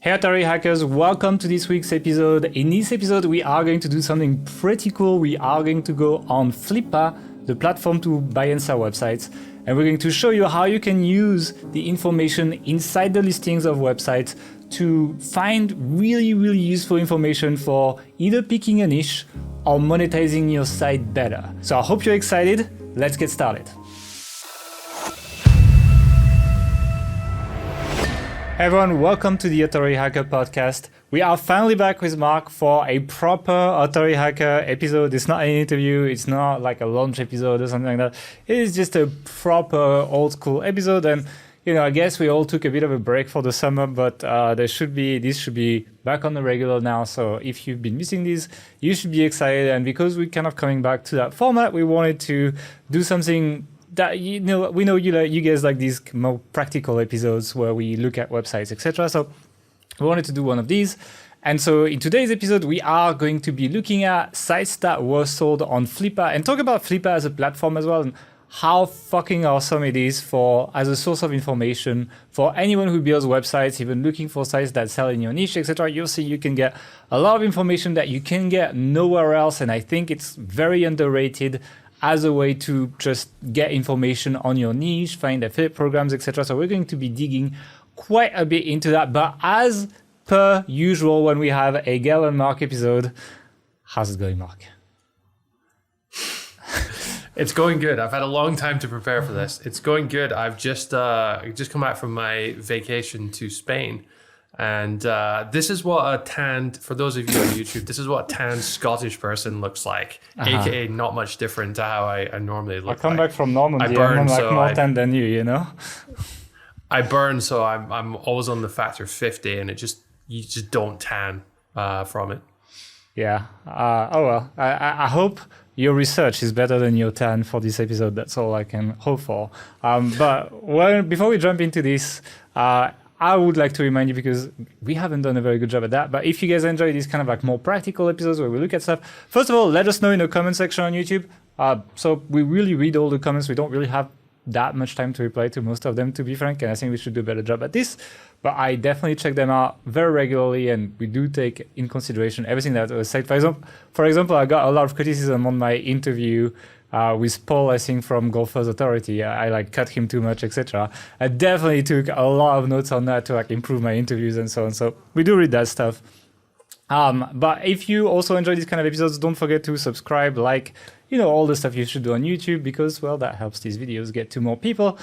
Hey Authority Hackers, welcome to this week's episode. In this episode, we are going to do something pretty cool. We are going to go on Flippa, the platform to buy and sell websites, and we're going to show you how you can use the information inside the listings of websites to find really useful information for either picking a niche or monetizing your site better. So I hope you're excited. Let's get started. Hey everyone, welcome to the Authority Hacker podcast. We are finally back with Mark for a proper Authority Hacker episode. It's not an interview, it's not like a launch episode or something like that. It is just a proper old school episode, and I guess we all took a bit of a break for the summer, but this should be back on the regular now. So if you've been missing these, you should be excited. And because we're kind of coming back to that format, we wanted to do something that we know you guys like these more practical episodes where we look at websites, etc. So we wanted to do one of these. And so in today's episode, we are going to be looking at sites that were sold on Flippa and talk about Flippa as a platform as well, and how fucking awesome it is as a source of information for anyone who builds websites, even looking for sites that sell in your niche, etc. You'll see you can get a lot of information that you can get nowhere else. And I think it's very underrated as a way to just get information on your niche, find affiliate programs, etc. So we're going to be digging quite a bit into that. But as per usual, when we have a Gael and Mark episode, how's it going, Mark? It's going good. I've had a long time to prepare for this. It's going good. I've just come back from my vacation to Spain. And this is what a tanned, for those of you on YouTube, this is what a tanned Scottish person looks like, aka not much different to how I normally look. I come back from Normandy, I'm like more tanned than you, I burn, so I'm always on the factor 50, and you just don't tan from it. Yeah. I hope your research is better than your tan for this episode. That's all I can hope for. Before we jump into this, I would like to remind you, because we haven't done a very good job at that, but if you guys enjoy these kind of like more practical episodes where we look at stuff, first of all, let us know in the comment section on YouTube. So we really read all the comments. We don't really have that much time to reply to most of them, to be frank, and I think we should do a better job at this. But I definitely check them out very regularly, and we do take in consideration everything that was said. For example, I got a lot of criticism on my interview with Paul, I think, from Golfers Authority. I cut him too much, etc. I definitely took a lot of notes on that to improve my interviews and so on. So we do read that stuff. But if you also enjoy these kind of episodes, don't forget to subscribe, all the stuff you should do on YouTube, because, well, that helps these videos get to more people.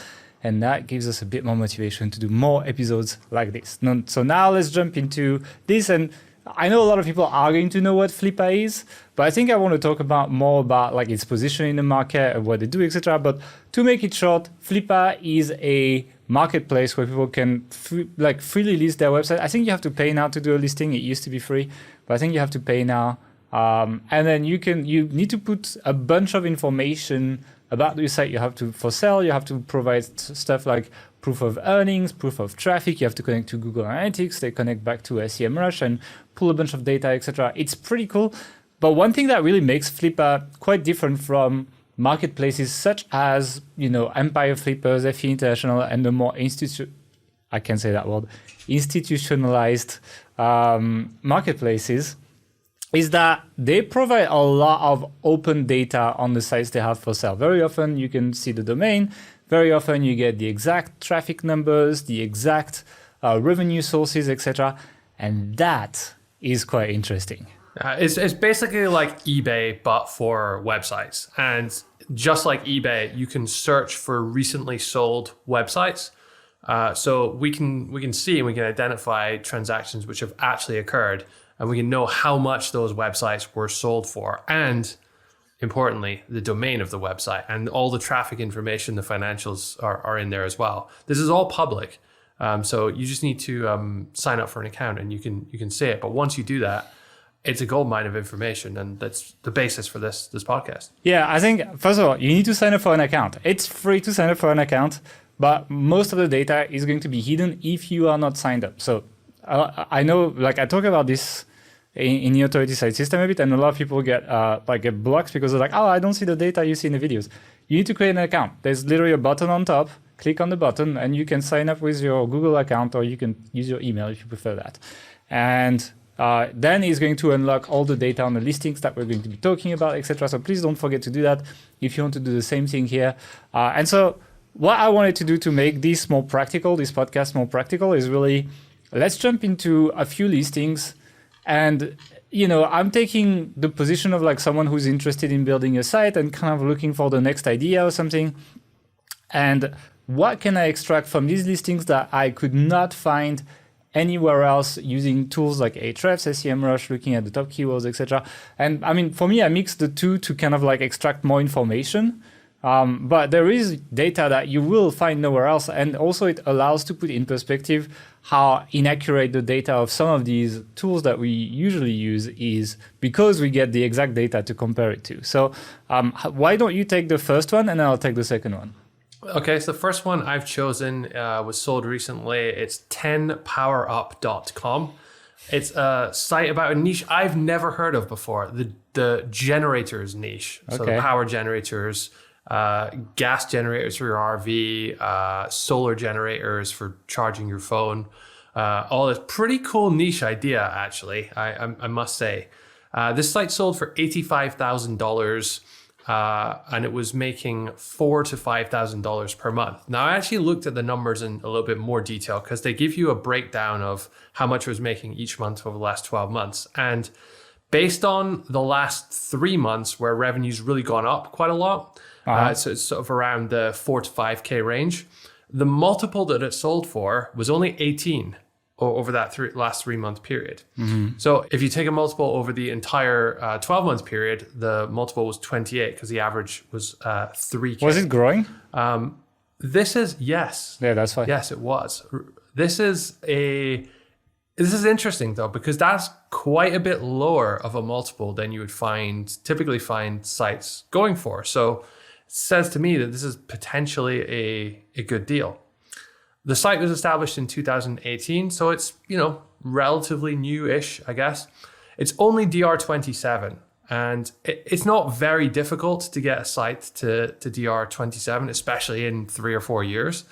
And that gives us a bit more motivation to do more episodes like this. So now let's jump into this. And I know a lot of people are going to know what Flippa is, but I think I want to talk more about its position in the market and what they do, etc. But to make it short, Flippa is a marketplace where people can freely list their website. I think you have to pay now to do a listing. It used to be free, but I think you have to pay now. And then you need to put a bunch of information about your site. For sale, you have to provide stuff like proof of earnings, proof of traffic. You have to connect to Google Analytics. They connect back to SEMrush and pull a bunch of data, etc. It's pretty cool. But one thing that really makes Flippa quite different from marketplaces such as, Empire Flippers, FE International, and the more institutionalized marketplaces, is that they provide a lot of open data on the sites they have for sale. Very often you can see the domain. Very often you get the exact traffic numbers, the exact revenue sources, etc. And that is quite interesting. It's basically like eBay, but for websites. And just like eBay, you can search for recently sold websites. So we can see and we can identify transactions which have actually occurred, and we can know how much those websites were sold for, and importantly, the domain of the website and all the traffic information, the financials are in there as well. This is all public. So you just need to sign up for an account and you can see it. But once you do that, it's a goldmine of information, and that's the basis for this podcast. Yeah, I think, first of all, you need to sign up for an account. It's free to sign up for an account, but most of the data is going to be hidden if you are not signed up. So I know, I talk about this in the authority site system a bit, and a lot of people get blocked because they're like, oh, I don't see the data you see in the videos. You need to create an account. There's literally a button on top. click on the button and you can sign up with your Google account, or you can use your email if you prefer that. And then it's going to unlock all the data on the listings that we're going to be talking about, etc. So please don't forget to do that if you want to do the same thing here. And so what I wanted to do to make this more practical, this podcast more practical, is really, let's jump into a few listings. And, I'm taking the position of like someone who's interested in building a site and kind of looking for the next idea or something. And what can I extract from these listings that I could not find anywhere else using tools like Ahrefs, SEMrush, looking at the top keywords, etc. And I mean, for me, I mix the two to kind of like extract more information. But there is data that you will find nowhere else. And also it allows to put in perspective how inaccurate the data of some of these tools that we usually use is, because we get the exact data to compare it to. So why don't you take the first one and I'll take the second one. Okay, so the first one I've chosen was sold recently. It's 10powerup.com. It's a site about a niche I've never heard of before, the generators niche. So the power generators, gas generators for your RV, solar generators for charging your phone. All this pretty cool niche idea, actually, I must say. This site sold for $85,000. And it was making $4,000 to $5,000 per month. Now, I actually looked at the numbers in a little bit more detail because they give you a breakdown of how much it was making each month over the last 12 months. And based on the last 3 months where revenue's really gone up quite a lot, so it's sort of around the 4 to 5K range, the multiple that it sold for was only 18 over that last 3 month period. So if you take a multiple over the entire 12 month period, the multiple was 28 because the average was 3K. Was it growing? Yes. Yeah, that's fine. Yes, it was. This is interesting though, because that's quite a bit lower of a multiple than you would typically find sites going for. So it says to me that this is potentially a good deal. The site was established in 2018, so it's, relatively new-ish, I guess. It's only DR27, and it's not very difficult to get a site to DR27, especially in 3 or 4 years.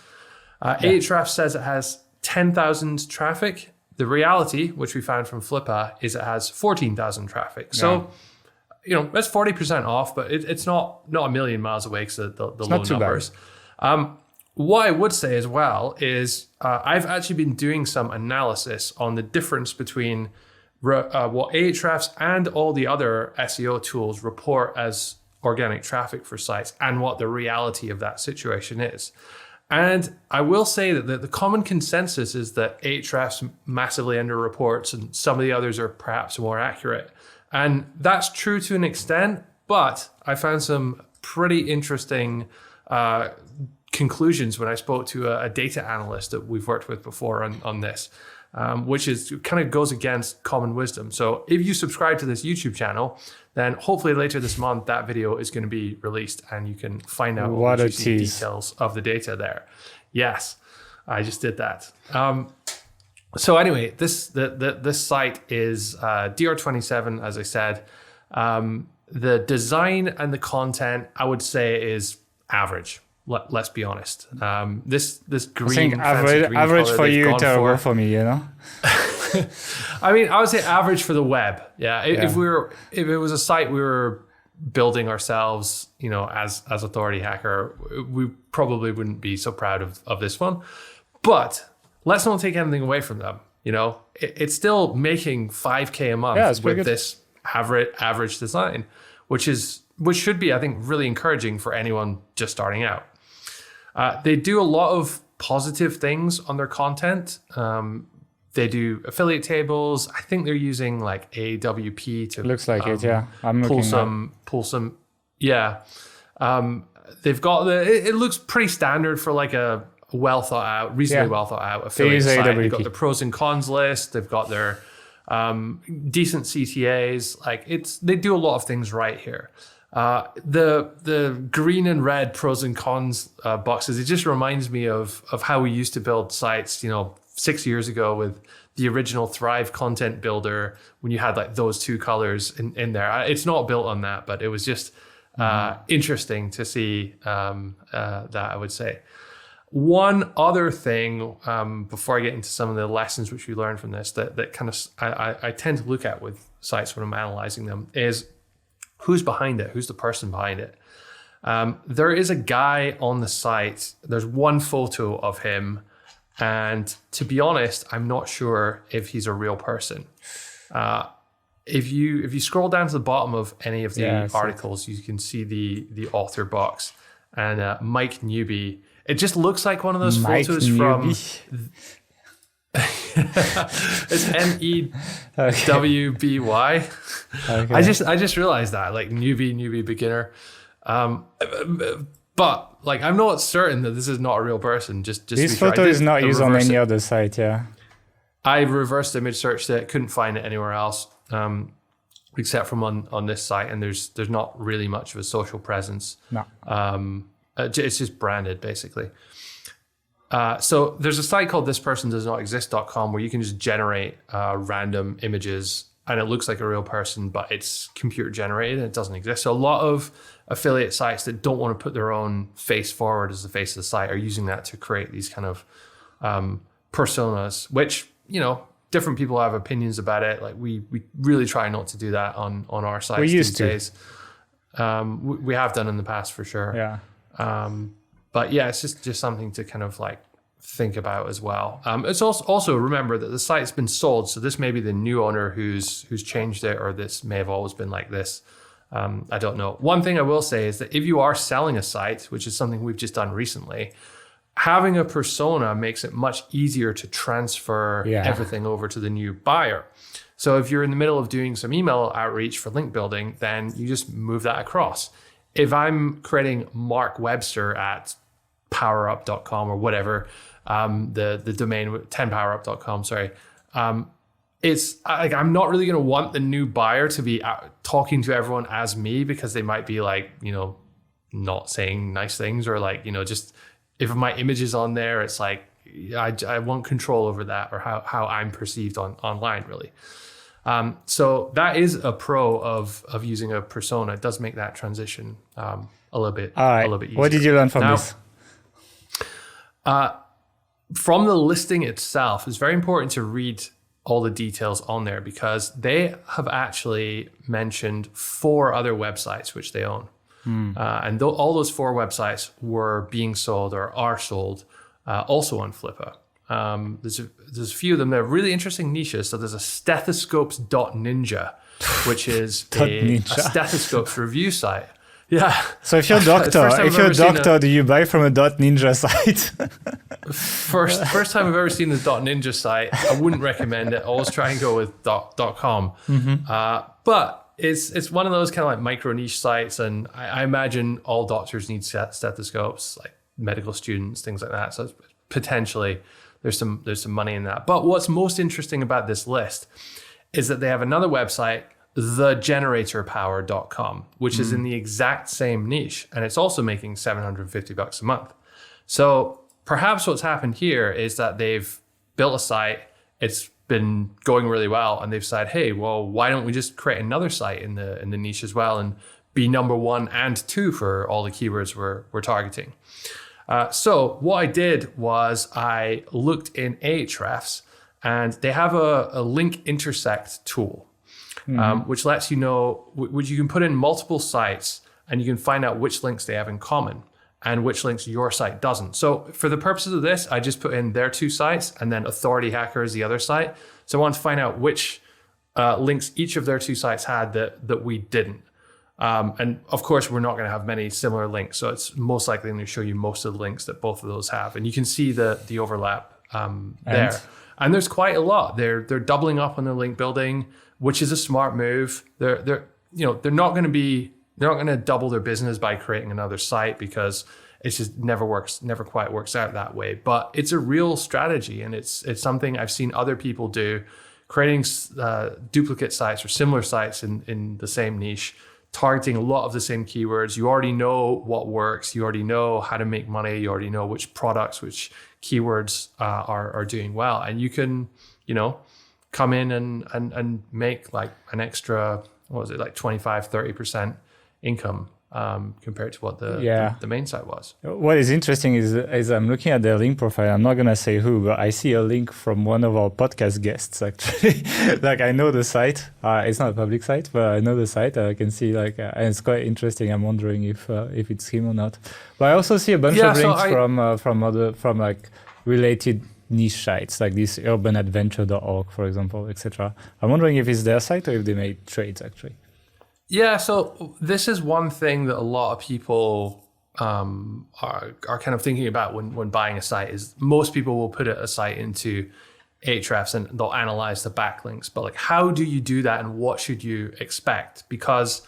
Ahrefs says it has 10,000 traffic. The reality, which we found from Flippa, is it has 14,000 traffic. So, that's 40% off, but it's not a million miles away because of the low numbers. What I would say as well is I've actually been doing some analysis on the difference between what Ahrefs and all the other SEO tools report as organic traffic for sites and what the reality of that situation is. And I will say that the common consensus is that Ahrefs massively underreports and some of the others are perhaps more accurate. And that's true to an extent, but I found some pretty interesting conclusions when I spoke to a data analyst that we've worked with before on this, which is kind of goes against common wisdom. So if you subscribe to this YouTube channel, then hopefully later this month, that video is going to be released and you can find out all the juicy details of the data there. Yes, I just did that. So anyway, this site is DR27, as I said. The design and the content, I would say, is average. Let's be honest. This green, average for you, terrible for me. I mean, I would say average for the web. Yeah. If it was a site we were building ourselves, as Authority Hacker, we probably wouldn't be so proud of this one. But let's not take anything away from them. It's still making 5K a month with this average design, which should be, I think, really encouraging for anyone just starting out. They do a lot of positive things on their content. They do affiliate tables. I think they're using like AWP to looks like it. Yeah, I'm pull some. Yeah, they've got it looks pretty standard for like a reasonably well thought out affiliate site. AWP. They've got the pros and cons list. They've got their decent CTAs. They do a lot of things right here. The green and red pros and cons boxes, it just reminds me of how we used to build sites, 6 years ago with the original Thrive content builder, when you had like those two colors in there. It's not built on that, but it was just interesting to see that, I would say. One other thing, before I get into some of the lessons which we learned from this, that kind of I tend to look at with sites when I'm analyzing them, is who's behind it, who's the person behind it. There is a guy on the site. There's one photo of him, and to be honest, I'm not sure if he's a real person. If you scroll down to the bottom of any of the articles, you can see the author box, and Mike Newby. It just looks like one of those photos from. It's NEWBY. Okay. I just realized that, like, newbie beginner. But like, I'm not certain that this is not a real person. Just this photo is not used on any other site. Yeah, I reversed image searched it, couldn't find it anywhere else, except from on this site, and there's not really much of a social presence. No. It's just branded, basically. So there's a site called thispersondoesnotexist.com where you can just generate random images, and it looks like a real person, but it's computer generated and it doesn't exist. So a lot of affiliate sites that don't want to put their own face forward as the face of the site are using that to create these kind of personas, which, different people have opinions about it. Like we really try not to do that on our sites these days. We have done in the past for sure. Yeah. But yeah, it's just something to kind of like think about as well. It's also remember that the site's been sold, so this may be the new owner who's changed it, or this may have always been like this. I don't know. One thing I will say is that if you are selling a site, which is something we've just done recently, having a persona makes it much easier to transfer everything over to the new buyer. So if you're in the middle of doing some email outreach for link building, then you just move that across. If I'm creating Mark Webster at powerup.com or whatever, the domain 10powerup.com, sorry. It's like, I'm not really going to want the new buyer to be talking to everyone as me, because they might be like, not saying nice things, or like, just if my image is on there, it's like, I want control over that, or how I'm perceived online, really. So that is a pro of using a persona. It does make that transition a little bit easier. What did you learn from this? From the listing itself, it's very important to read all the details on there, because they have actually mentioned 4 other websites which they own. And all those 4 websites were being sold or are sold also on Flippa. There's a few of them that are really interesting niches. So there's a stethoscopes.ninja, which is a stethoscopes review site. Yeah. So if you're a doctor, do you buy from a .ninja site? First time I've ever seen the .ninja site. I wouldn't recommend it. Always try and go with .com. But it's one of those kind of like micro niche sites, and I imagine all doctors need stethoscopes, like medical students, things like that. So it's potentially there's some money in that. But what's most interesting about this list is that they have another website, thegeneratorpower.com, which is in the exact same niche, and it's also making $750 a month. So perhaps what's happened here is that they've built a site, it's been going really well, and they've said, hey, well, why don't we just create another site in the niche as well and be number 1 and 2 for all the keywords we're targeting. So what I did was I looked in Ahrefs, and they have a link intersect tool, which lets you know, which you can put in multiple sites, and you can find out which links they have in common and which links your site doesn't. So for the purposes of this, I just put in their 2 sites, and then Authority Hacker is the other site. So I want to find out which links each of their 2 sites had that we didn't. And of course, we're not going to have many similar links. So it's most likely going to show you most of the links that both of those have. And you can see the overlap there. And there's quite a lot. They're doubling up on their link building, which is a smart move. They're not going to double their business by creating another site, because it's just never quite works out that way. But it's a real strategy, and it's something I've seen other people do, creating duplicate sites or similar sites in the same niche, targeting a lot of the same keywords. You already know what works. You already know how to make money. You already know which products, which keywords are doing well. And you can, come in and make like an extra, 25, 30% income compared to what the main site was. What is interesting is I'm looking at their link profile. I'm not gonna say who, but I see a link from one of our podcast guests actually. Like I know the site. It's not a public site, but I know the site. I can see and it's quite interesting. I'm wondering if it's him or not. But I also see a bunch of links from like related niche sites like this urbanadventure.org, for example, etc. I'm wondering if it's their site or if they made trades actually. Yeah, so this is one thing that a lot of people are kind of thinking about when buying a site. Is most people will put a site into Ahrefs and they'll analyze the backlinks. But like, how do you do that, and what should you expect? Because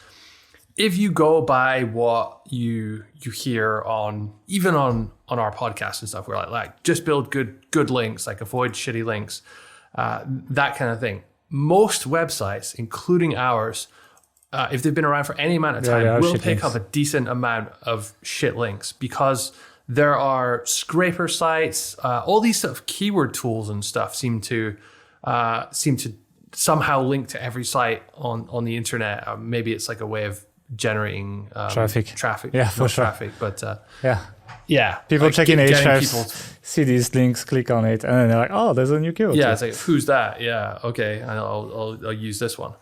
if you go by what you hear on our podcast and stuff, we're like just build good links, like avoid shitty links, that kind of thing. Most websites, including ours, if they've been around for any amount of time, will pick up a decent amount of shit links, because there are scraper sites, all these sort of keyword tools and stuff seem to somehow link to every site on the internet. Maybe it's like a way of generating traffic. Yeah, for sure. Traffic, but yeah. People like check in Ahrefs, see these links, click on it, and then they're like, oh, there's a new keyword. Yeah, it's like, who's that? Yeah, okay, and I'll use this one.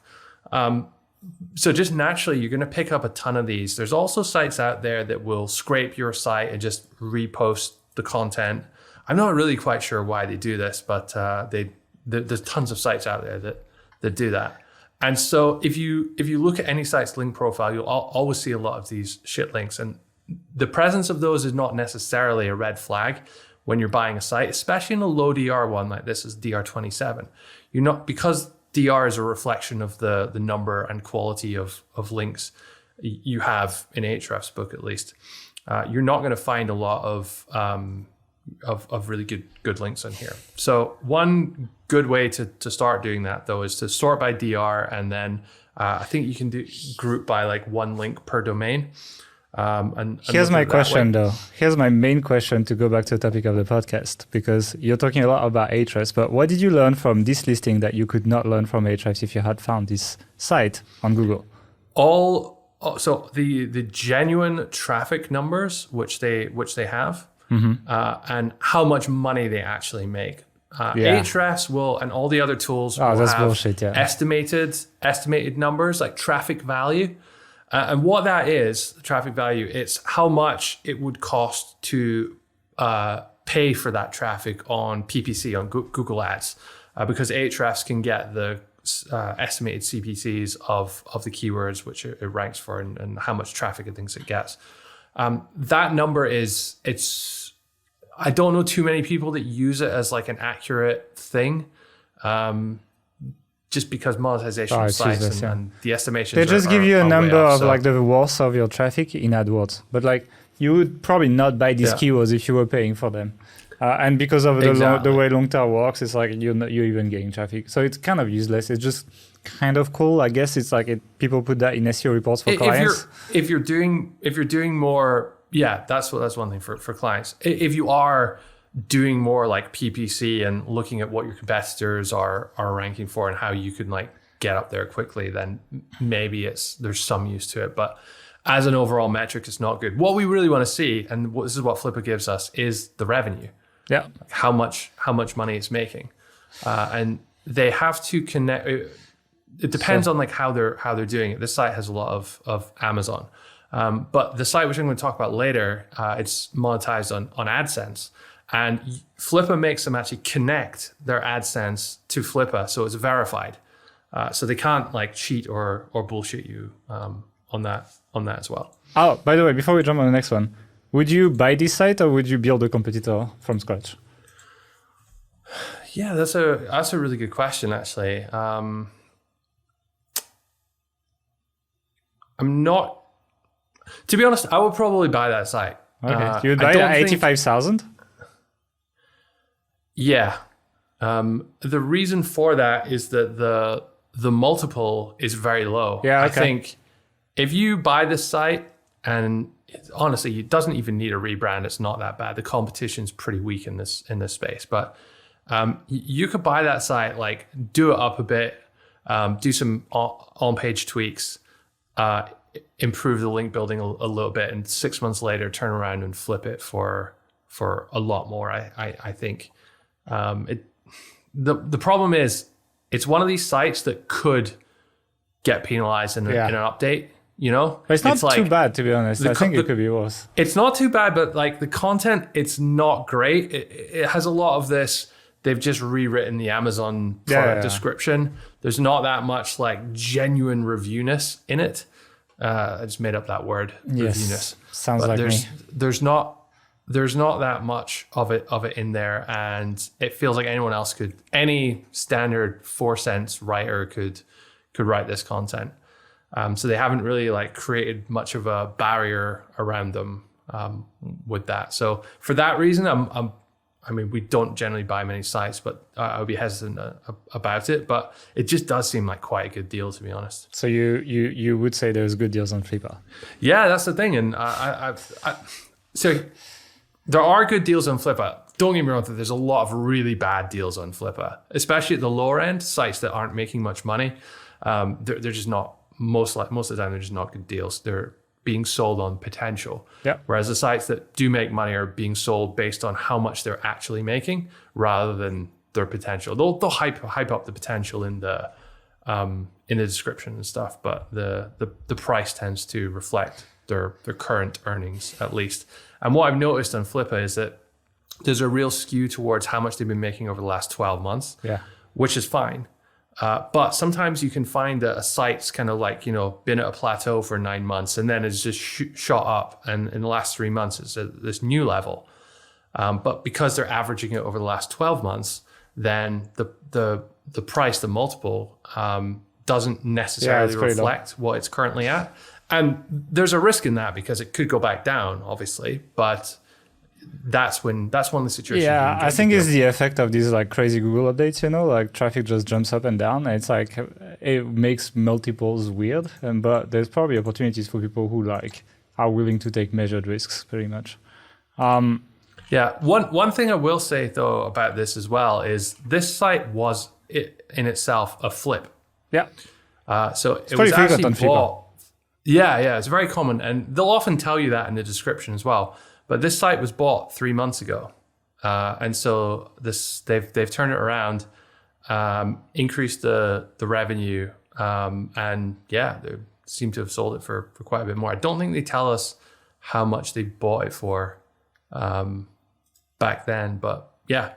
So just naturally, you're going to pick up a ton of these. There's also sites out there that will scrape your site and just repost the content. I'm not really quite sure why they do this, but there's tons of sites out there that do that. And so if you look at any site's link profile, you'll always see a lot of these shit links. And the presence of those is not necessarily a red flag when you're buying a site, especially in a low DR one like this is DR27. You're not, because DR is a reflection of the number and quality of links you have in Ahrefs book, at least. You're not going to find a lot of really good links in here. So one good way to start doing that, though, is to sort by DR, and then I think you can group by like one link per domain. And here's my question, though. Here's my main question to go back to the topic of the podcast, because you're talking a lot about Ahrefs, but what did you learn from this listing that you could not learn from Ahrefs if you had found this site on Google? So the genuine traffic numbers which they have, and how much money they actually make. Ahrefs will, and all the other tools will have bullshit, estimated numbers like traffic value. And what that is, traffic value, it's how much it would cost to pay for that traffic on PPC, on Google Ads, because Ahrefs can get the estimated CPCs of the keywords which it ranks for, and how much traffic it thinks it gets. That number I don't know too many people that use it as like an accurate thing. Just because monetization sites and the estimations, they just give you a number of like the worth of your traffic in AdWords, but like you would probably not buy these keywords if you were paying for them. And because of the way long tail works, it's like you're even getting traffic, so it's kind of useless. It's just kind of cool, I guess. It's like people put that in SEO reports for clients. If you're doing more, that's one thing for clients. If you are doing more like PPC and looking at what your competitors are ranking for and how you can like get up there quickly, then maybe there's some use to it. But as an overall metric, it's not good. What we really want to see, and this is what Flippa gives us, is the revenue. Yeah, like how much money it's making, and they have to connect. It depends on like how they're doing it. This site has a lot of Amazon, but the site which I'm going to talk about later, it's monetized on AdSense. And Flippa makes them actually connect their AdSense to Flippa, so it's verified. So they can't like cheat or bullshit you on that as well. Oh, by the way, before we jump on the next one, would you buy this site or would you build a competitor from scratch? Yeah, that's a really good question, actually. I'm not. To be honest, I would probably buy that site. Okay, you would buy it at 85,000. Yeah. The reason for that is that the multiple is very low. Yeah, okay. I think if you buy this site, and honestly, it doesn't even need a rebrand. It's not that bad. The competition's pretty weak in this space, but you could buy that site, like do it up a bit, do some on-page tweaks. improve the link building a little bit, and 6 months later turn around and flip it for a lot more. I think the problem is it's one of these sites that could get penalized in an update. But it's not too bad, to be honest. I think it could be worse. It's not too bad, but like the content, it's not great. It has a lot of this. They've just rewritten the Amazon product description. There's not that much like genuine reviewness in it. I just made up that word. Yes, reviewness. Sounds like me. There's not that much of it in there, and it feels like any standard 4 cents writer could write this content. So they haven't really like created much of a barrier around them with that. So for that reason, I mean, we don't generally buy many sites, but I would be hesitant about it. But it just does seem like quite a good deal, to be honest. So you would say there's good deals on Flippa? Yeah, that's the thing. And so there are good deals on Flippa. Don't get me wrong, there's a lot of really bad deals on Flippa, especially at the lower end, sites that aren't making much money. They're just not. Most of the time, they're just not good deals. They're being sold on potential. Yeah. Whereas the sites that do make money are being sold based on how much they're actually making rather than their potential. They'll hype up the potential in the description and stuff, but the price tends to reflect their current earnings at least. And what I've noticed on Flippa is that there's a real skew towards how much they've been making over the last 12 months. Yeah. Which is fine. But sometimes you can find that a site's kind of like, been at a plateau for 9 months and then it's just shot up. And in the last 3 months, it's at this new level. But because they're averaging it over the last 12 months, then the price, the multiple, doesn't necessarily reflect what it's currently at. And there's a risk in that because it could go back down, obviously. But that's one of the situations. Yeah, I think it's the effect of these like crazy Google updates, like traffic just jumps up and down. And it's like it makes multiples weird. But there's probably opportunities for people who like are willing to take measured risks pretty much. Yeah, one thing I will say though about this as well is this site was in itself a flip. Yeah. So it was actually bought. Yeah, it's very common, and they'll often tell you that in the description as well. But this site was bought 3 months ago, and so they've turned it around, increased the revenue, and they seem to have sold it for quite a bit more. I don't think they tell us how much they bought it for back then, but yeah,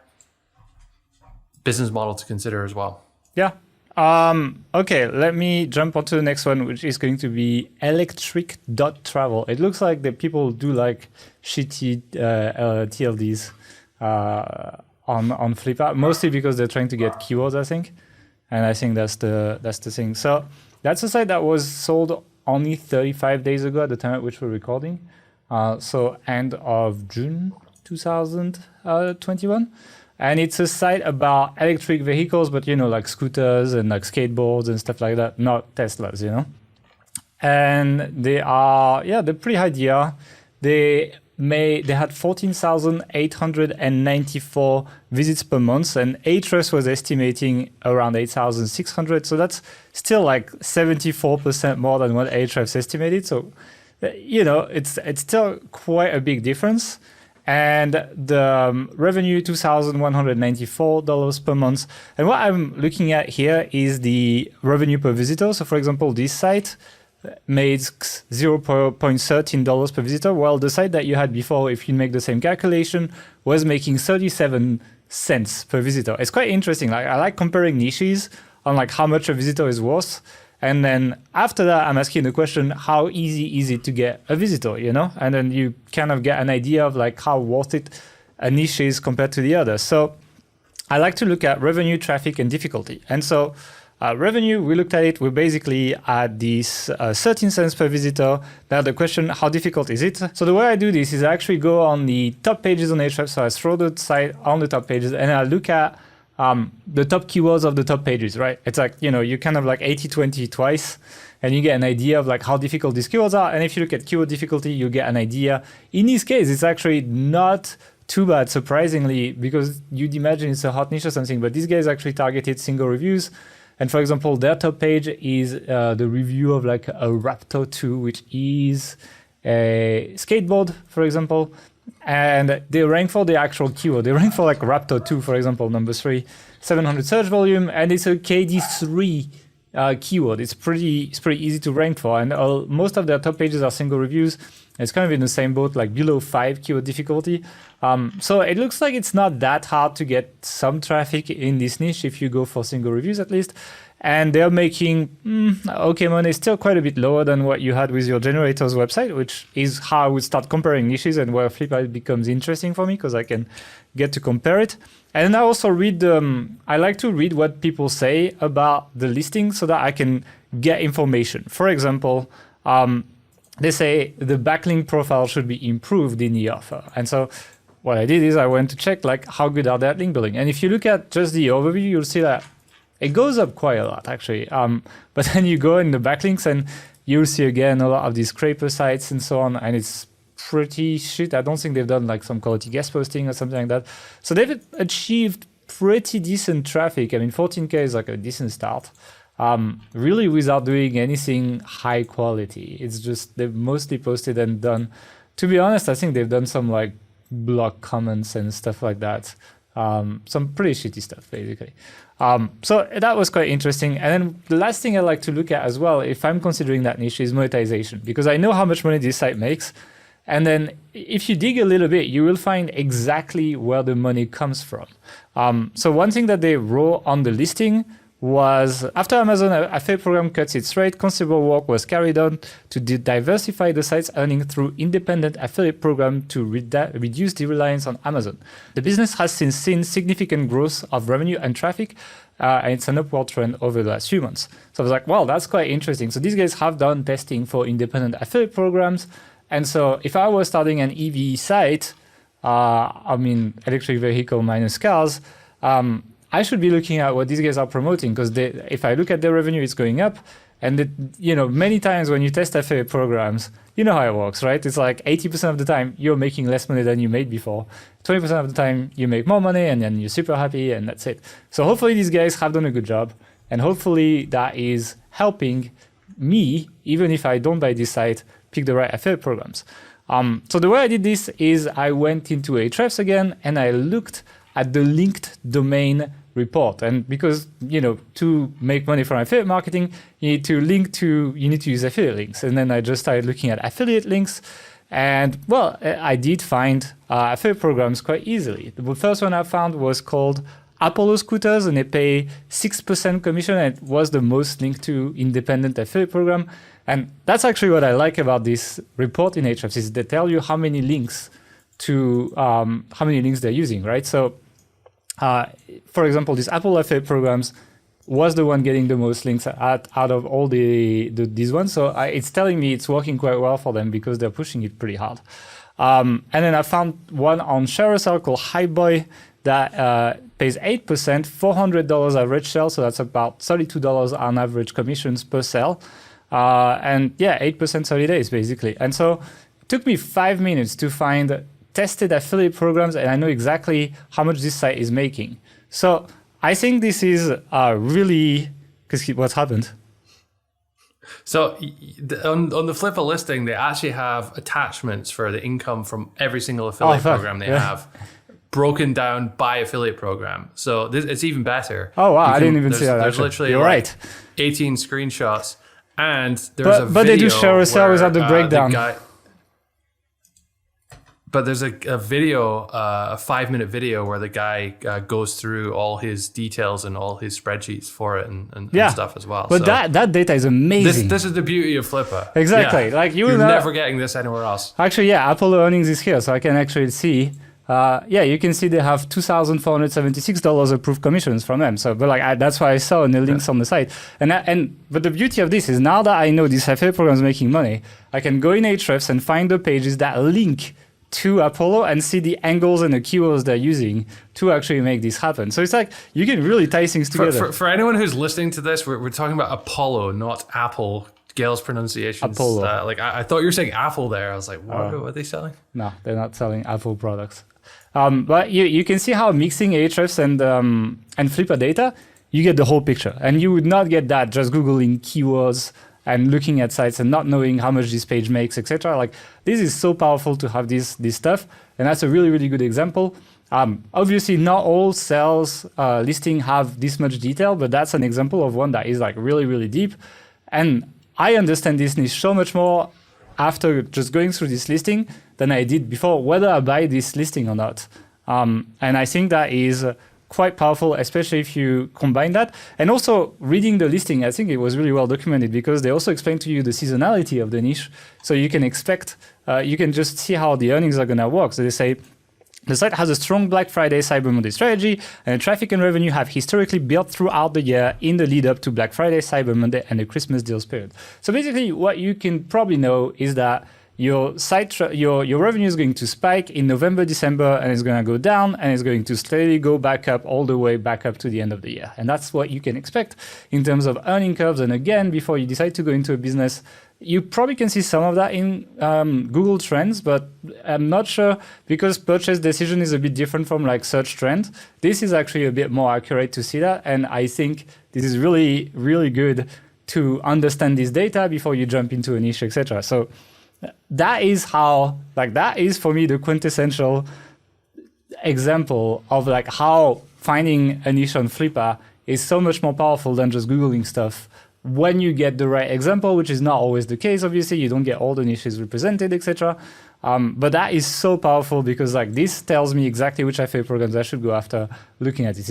business model to consider as well. Yeah. Okay, let me jump on to the next one, which is going to be Electric.travel. It looks like that people do like shitty TLDs on Flippa, mostly because they're trying to get keywords, I think. And I think that's the thing. So that's a site that was sold only 35 days ago at the time at which we're recording. So end of June 2021. And it's a site about electric vehicles, but, like scooters and like skateboards and stuff like that, not Teslas, And they are, they're pretty high DR. They had 14,894 visits per month, and Ahrefs was estimating around 8,600. So that's still like 74% more than what Ahrefs estimated. So, it's still quite a big difference. And the revenue, $2,194 per month. And what I'm looking at here is the revenue per visitor. So for example, this site made $0.13 per visitor, while the site that you had before, if you make the same calculation, was making 37 cents per visitor. It's quite interesting. Like I like comparing niches on like how much a visitor is worth. And then after that, I'm asking the question, how easy is it to get a visitor, And then you kind of get an idea of like how worth it a niche is compared to the other. So I like to look at revenue, traffic, and difficulty. And so revenue, we looked at it. We basically at this 13 cents per visitor. Now the question, how difficult is it? So the way I do this is I actually go on the top pages on Ahrefs. So I throw the site on the top pages and I look at the top keywords of the top pages, right? It's like, you kind of like 80-20 twice, and you get an idea of like how difficult these keywords are. And if you look at keyword difficulty, you get an idea. In this case, it's actually not too bad, surprisingly, because you'd imagine it's a hot niche or something, but these guys actually targeted single reviews. And for example, their top page is the review of like a Raptor 2, which is a skateboard, for example. And they rank for the actual keyword. They rank for like Raptor 2, for example, number 3, 700 search volume, and it's a KD3 keyword. It's pretty easy to rank for, and most of their top pages are single reviews. It's kind of in the same boat, like below 5 keyword difficulty. So it looks like it's not that hard to get some traffic in this niche if you go for single reviews at least. And they're making okay money, still quite a bit lower than what you had with your generator's website, which is how I would start comparing niches and where Flippa becomes interesting for me because I can get to compare it. And I also I like to read what people say about the listing so that I can get information. For example, they say the backlink profile should be improved in the offer. And so what I did is I went to check like how good are their link building. And if you look at just the overview, you'll see that it goes up quite a lot actually. But then you go in the backlinks and you'll see again a lot of these scraper sites and so on. And it's pretty shit. I don't think they've done like some quality guest posting or something like that. So they've achieved pretty decent traffic. I mean, 14K is like a decent start. Really without doing anything high quality. It's just they've mostly posted and done. To be honest, I think they've done some like blog comments and stuff like that. Some pretty shitty stuff basically. So that was quite interesting. And then the last thing I like to look at as well, if I'm considering that niche, is monetization, because I know how much money this site makes. And then if you dig a little bit, you will find exactly where the money comes from. So one thing that they wrote on the listing was, after Amazon affiliate program cuts its rate, considerable work was carried on to diversify the site's earnings through independent affiliate program to reduce the reliance on Amazon. The business has since seen significant growth of revenue and traffic, and it's an upward trend over the last few months. So I was like, well, that's quite interesting. So these guys have done testing for independent affiliate programs. And so if I was starting an EV site, I mean, electric vehicle minus cars, I should be looking at what these guys are promoting, because if I look at their revenue, it's going up. And many times when you test affiliate programs, you know how it works, right? It's like 80% of the time you're making less money than you made before. 20% of the time you make more money, and then you're super happy, and that's it. So hopefully these guys have done a good job, and hopefully that is helping me, even if I don't buy this site, pick the right affiliate programs. So the way I did this is I went into Ahrefs again, and I looked at the linked domain report. And because, to make money from affiliate marketing, you need to use affiliate links. And then I just started looking at affiliate links. And well, I did find affiliate programs quite easily. The first one I found was called Apollo Scooters, and they pay 6% commission. And it was the most linked to independent affiliate program. And that's actually what I like about this report in Ahrefs, is they tell you how many links they're using, right? So for example, this Apple affiliate programs was the one getting the most links out of all these ones. So it's telling me it's working quite well for them because they're pushing it pretty hard. And then I found one on Carousel called Highboy that pays 8%, $400 average sale. So that's about $32 on average commissions per sale. And yeah, 8% 30 days basically. And so it took me 5 minutes to find tested affiliate programs, and I know exactly how much this site is making. So I think this is really, because what's happened? So on the Flippa listing, they actually have attachments for the income from every single affiliate program they have, broken down by affiliate program. So it's even better. Oh wow, I didn't even see that. There's literally You're right. 18 screenshots, and there's a video. But they do share a sale without the breakdown. But there's a video, a 5-minute video where the guy goes through all his details and all his spreadsheets for it and stuff as well. But so that data is amazing. This is the beauty of Flippa. Exactly. Yeah. Like you're never getting this anywhere else. Actually, yeah, Apollo earnings is here, so I can actually see. You can see they have $2,476 approved commissions from them. So, but that's why I saw in the links on the site. But the beauty of this is now that I know this affiliate program is making money, I can go in Ahrefs and find the pages that link to Apollo and see the angles and the keywords they're using to actually make this happen. So it's like you can really tie things together. For anyone who's listening to this, we're talking about Apollo, not Apple. Gail's pronunciation. Apollo. I thought you were saying Apple there. I was like, what are they selling? No, they're not selling Apple products. But you can see how mixing Ahrefs and Flippa data you get the whole picture. And you would not get that just Googling keywords and looking at sites and not knowing how much this page makes, etc. Like this is so powerful to have this stuff. And that's a really, really good example. Obviously, not all sales listing have this much detail, but that's an example of one that is like really, really deep. And I understand this niche so much more after just going through this listing than I did before, whether I buy this listing or not. And I think that is quite powerful, especially if you combine that. And also reading the listing, I think it was really well documented because they also explain to you the seasonality of the niche. So you can expect, you can just see how the earnings are going to work. So they say, the site has a strong Black Friday, Cyber Monday strategy, and traffic and revenue have historically built throughout the year in the lead up to Black Friday, Cyber Monday, and the Christmas deals period. So basically, what you can probably know is that your site, your revenue is going to spike in November, December, and it's going to go down, and it's going to slowly go back up all the way back up to the end of the year. And that's what you can expect in terms of earning curves. And again, before you decide to go into a business, you probably can see some of that in Google Trends, but I'm not sure because purchase decision is a bit different from like search trend. This is actually a bit more accurate to see that. And I think this is really, really good to understand this data before you jump into a niche, etc. So that is how, like, that is for me the quintessential example of like how finding a niche on Flippa is so much more powerful than just Googling stuff. When you get the right example, which is not always the case, obviously, you don't get all the niches represented, etc. But that is so powerful because like this tells me exactly which FA programs I should go after looking at it.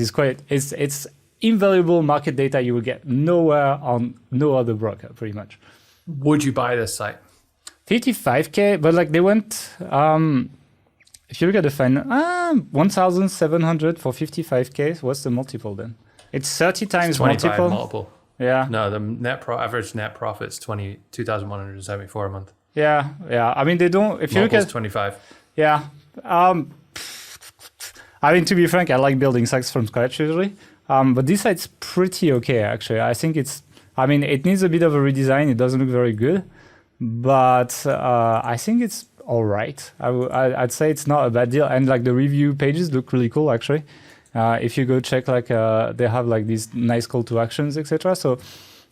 It's invaluable market data you will get nowhere on no other broker, pretty much. Would you buy this site? 55K, but like they went, if you look at the final, 1,700 for 55K, what's the multiple then? It's 30 times 25 multiple. Yeah. No, the average net profit is 2,174 a month. Yeah. I mean, they don't. If you look at 25. Yeah. I mean, to be frank, I like building sites from scratch usually. But this site's pretty okay actually. I think it needs a bit of a redesign. It doesn't look very good, but I think it's all right. I'd say it's not a bad deal. And like the review pages look really cool actually. If you go check, like they have like these nice call to actions, etc. So,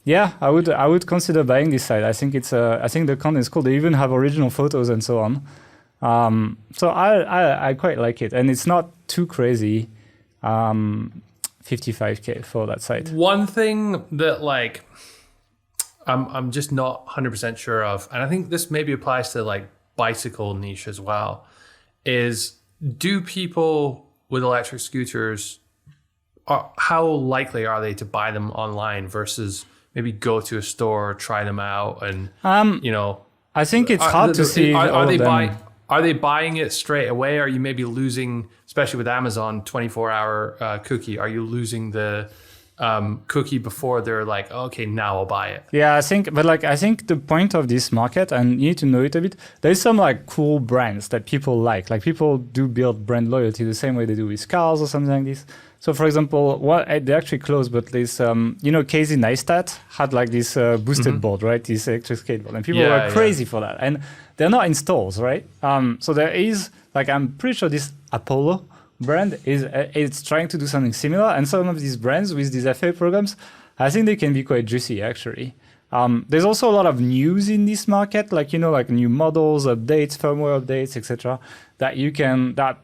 yeah, I would consider buying this site. I think I think the content is cool. They even have original photos and so on. So I quite like it, and it's not too crazy. 55K for that site. One thing that like I'm just not 100% sure of, and I think this maybe applies to like bicycle niche as well, is do people with electric scooters, how likely are they to buy them online versus maybe go to a store, try them out, and I think it's hard to see. Are they buying it straight away? Are you maybe losing, especially with Amazon 24-hour cookie? Are you losing the cookie before they're like, okay, now I'll buy it? Yeah, I think the point of this market, and you need to know it a bit, there's some like cool brands that people like. Like people do build brand loyalty the same way they do with cars or something like this. So for example, they actually closed, but this, Casey Neistat had like this boosted board, right? This electric skateboard, and people were crazy for that. And they're not in stores, right? So there is, like, I'm pretty sure this Apollo brand it's trying to do something similar, and some of these brands with these FA programs, I think they can be quite juicy actually. There's also a lot of news in this market, like new models, updates, firmware updates, etc. that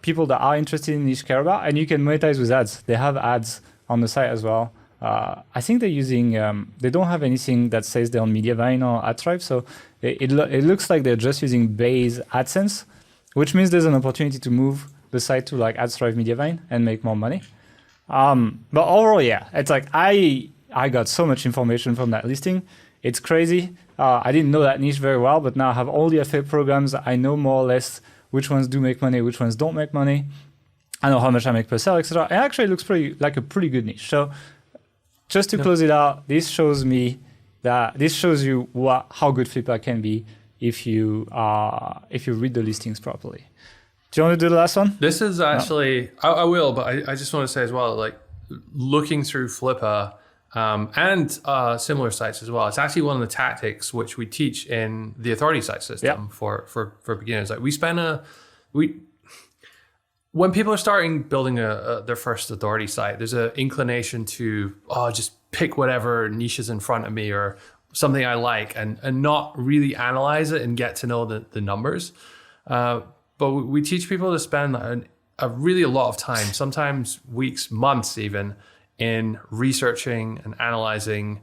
people that are interested in niche care about, and you can monetize with ads. They have ads on the site as well. I think they're using. They don't have anything that says they're on Mediavine or Ahrefs, so it looks like they're just using base AdSense, which means there's an opportunity to move the site to like Ahrefs, Mediavine and make more money. But overall, yeah, it's like I got so much information from that listing. It's crazy. I didn't know that niche very well, but now I have all the FA programs. I know more or less which ones do make money, which ones don't make money. I know how much I make per sale, etc. It actually looks like a pretty good niche. So just to close it out, this shows you how good Flippa can be if you read the listings properly. Do you want to do the last one? This is actually, no. I will, but I just want to say as well, like looking through Flippa and similar sites as well, it's actually one of the tactics which we teach in the authority site system for beginners. Like we when people are starting building their first authority site, there's an inclination to just pick whatever niche is in front of me or something I like and not really analyze it and get to know the numbers. But we teach people to spend a lot of time, sometimes weeks, months even, in researching and analyzing